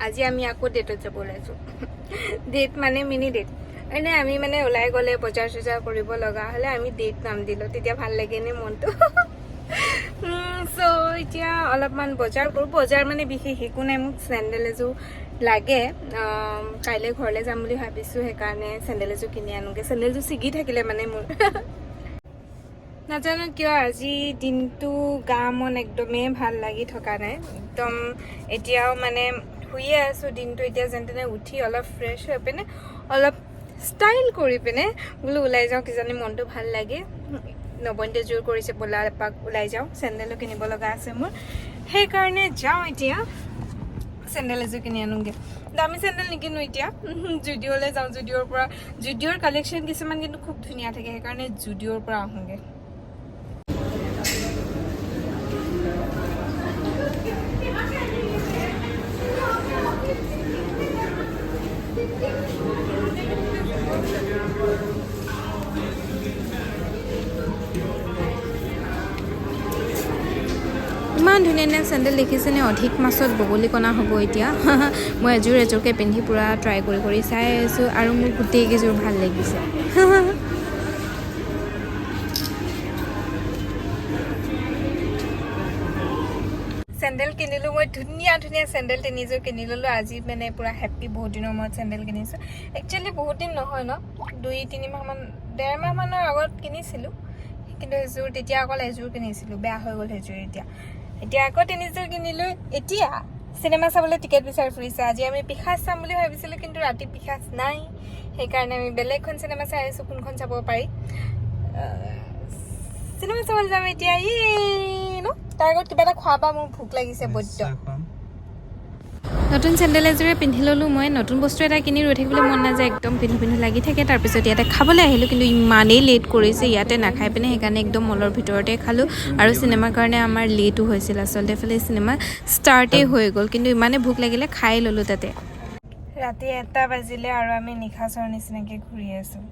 আজি আমি আকৌ ডেটত যাব ওলাইছোঁ ডেট মানে মিনি ডেট এনে আমি মানে ওলাই গ'লে বজাৰ চজাৰ কৰিব লগা হ'লে আমি ডেট নাম দিলোঁ তেতিয়া ভাল লাগে নে মনটো চ' এতিয়া অলপমান বজাৰ কৰোঁ বজাৰ মানে বিশেষ একো নাই মোক চেণ্ডেল এযোৰ লাগে কাইলৈ ঘৰলৈ যাম বুলি ভাবিছোঁ সেইকাৰণে চেণ্ডেল এযোৰ কিনি আনোগৈ চেণ্ডেলযোৰ ছিগি থাকিলে মানে মোৰ নাজানো কিয় আজি দিনটো গা মন একদমেই ভাল লাগি থকা নাই একদম এতিয়াও মানে শুয়ে আছোঁ দিনটো এতিয়া যেন তেনে উঠি অলপ ফ্ৰেছ হৈ পিনে অলপ ষ্টাইল কৰি পিনে বোলো ওলাই যাওঁ কিজানি মনটো ভাল লাগে নবন্তে জোৰ কৰিছে ব'লা এপাক ওলাই যাওঁ চেণ্ডেলো কিনিব লগা আছে মোৰ সেইকাৰণে যাওঁ এতিয়া চেণ্ডেল এযোৰ কিনি আনোগৈ দামী চেণ্ডেল নিকিনো এতিয়া জুডিঅ'লৈ যাওঁ জুডিঅ'ৰ কালেকশ্যন কিছুমান কিন্তু খুব ধুনীয়া থাকে সেইকাৰণে জুডিঅ'ৰ পৰা আহোঁগৈ ইমান ধুনীয়া ধুনীয়া চেণ্ডেল দেখিছেনে অধিক মাছত বগলী কণা হ'ব এতিয়া মই এযোৰকৈ পিন্ধি পূৰা ট্ৰাই কৰি চাই আছোঁ আৰু মোৰ গোটেইকেইযোৰ ভাল লাগিছে চেণ্ডেল কিনিলোঁ মই ধুনীয়া ধুনীয়া চেণ্ডেল তিনিযোৰ কিনি ল'লোঁ আজি মানে পূৰা হেপ্পী বহুত দিনৰ মূৰত চেণ্ডেল কিনিছোঁ একচুৱেলি বহুত দিন নহয় ন 2-3 মাহমান 1.5 মাহমানৰ আগত কিনিছিলোঁ কিন্তু এযোৰ তেতিয়া অকল এযোৰ কিনিছিলোঁ বেয়া হৈ গ'ল সেইযোৰ এতিয়া আকৌ তিনিযোৰ কিনিলোঁ এতিয়া চিনেমা চাবলৈ টিকেট বিচাৰি ফুৰিছে আজি আমি পিশাচ চাম বুলি ভাবিছিলোঁ কিন্তু ৰাতি পিশাচ নাই সেইকাৰণে আমি বেলেগখন চিনেমা চাই আছোঁ কোনখন চাব পাৰি চিনেমা চাবলৈ যাম এতিয়া ন তাৰ আগত কিবা এটা খোৱা বা মোৰ ভোক লাগিছে বদ্য নতুন চেণ্ডেল এযোৰে পিন্ধি ল'লোঁ মই নতুন বস্তু এটা কিনি ৰৈ থাকিবলৈ মন নাযায় একদম পিন্ধো লাগি থাকে তাৰপিছত ইয়াতে খাবলৈ আহিলোঁ কিন্তু ইমানেই লেট কৰিছে ইয়াতে নাখাই পিনে সেইকাৰণে একদম মলৰ ভিতৰতে খালোঁ আৰু চিনেমাৰ কাৰণে আমাৰ লেটো হৈছিল আচলতে এফালে চিনেমা ষ্টাৰ্টেই হৈ গ'ল কিন্তু ইমানেই ভোক লাগিলে খাই ল'লোঁ তাতে ৰাতি 1টা বাজিলে আৰু আমি নিশাচৰ নিচিনাকৈ ঘূৰি আছোঁ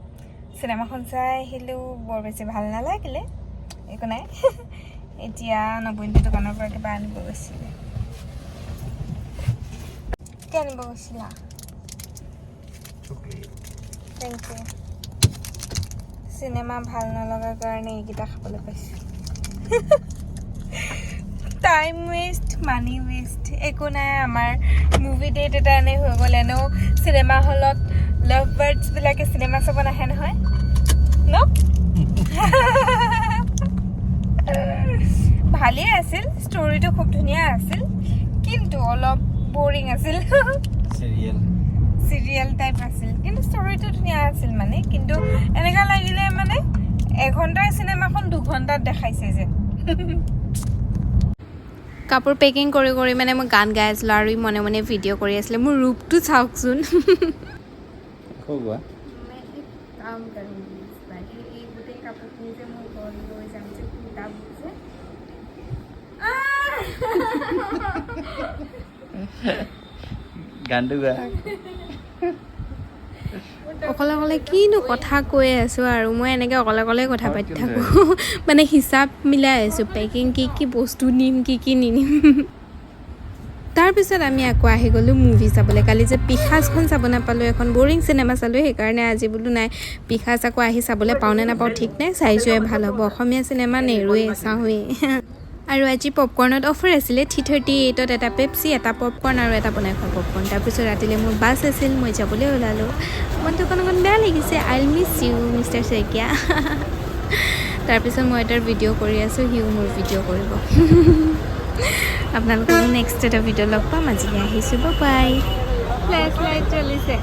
চিনেমাখন চাই আহিলোঁ বৰ বেছি ভাল নালাগিলে একো নাই এতিয়া নবন্তি দোকানৰ পৰা কিবা আনিব গৈছিলে কি আনিব গৈছিলা থেংক ইউ চিনেমা ভাল নলগাৰ কাৰণে এইকেইটা খাবলৈ পাইছোঁ টাইম ৱেষ্ট মানি ৱেষ্ট একো নাই আমাৰ মুভি ডেট এটা এনেই হৈ গ'ল এনেও চিনেমা হলত লাভ বাৰ্ডছবিলাকে চিনেমা চাব নাহে নহয় ন ভালেই আছিল ষ্টৰিটো খুব ধুনীয়া আছিল কিন্তু অলপ বৰিং আছিল চিৰিয়েল টাইপ আছিল কিন্তু ষ্টৰিটো ধুনীয়া আছিল মানে কিন্তু এনেকুৱা লাগিলে মানে 1 ঘণ্টাৰ চিনেমাখন 2 ঘণ্টাত দেখাইছে যে কাপোৰ পেকিং কৰি মানে মই গান গাই আছিলোঁ আৰু মনে মনে ভিডিঅ' কৰি আছিলে মোৰ ৰূপটো চাওকচোন কাম এই গোটেই কাপোৰখিনি যে মই ঘৰত লৈ যাম যে কুৰ্তা বুজিছে গানটো গা অকলে কিনো কথা কৈ আছোঁ আৰু মই এনেকৈ অকলে কথা পাতি থাকোঁ মানে হিচাপ মিলাই আছোঁ পেকিং কি বস্তু নিম কি নিনিম তাৰপিছত আমি আকৌ আহি গ'লোঁ মুভি চাবলৈ কালি যে পিশাচখন চাব নাপালোঁ এখন বৰিং চিনেমা চালোঁ সেইকাৰণে আজি বোলো নাই পিশাচ আকৌ আহি চাবলৈ পাওঁ নে নাপাওঁ ঠিক নাই চাই যোৱাই ভাল হ'ব অসমীয়া চিনেমা নেৰোৱে চাওঁৱেই আৰু আজি পপকৰ্ণত অফাৰ আছিলে 338ত এটা পেপচি এটা পপকৰ্ণ আৰু এটা বনাই খোৱা পপকৰ্ণ তাৰপিছত ৰাতিলৈ মোৰ বাছ আছিল মই যাবলৈ ওলালোঁ মনটো অকণ বেয়া লাগিছে I miss you mister Saikia তাৰপিছত মই এটাৰ ভিডিঅ' কৰি আছোঁ সিও মোৰ ভিডিঅ' কৰিব আপোনালোকক নেক্সট এটা ভিডিঅ' লগ পাম আজিলৈ আহিছোঁ বাই ফ্লেছ লাইট জ্বলিছে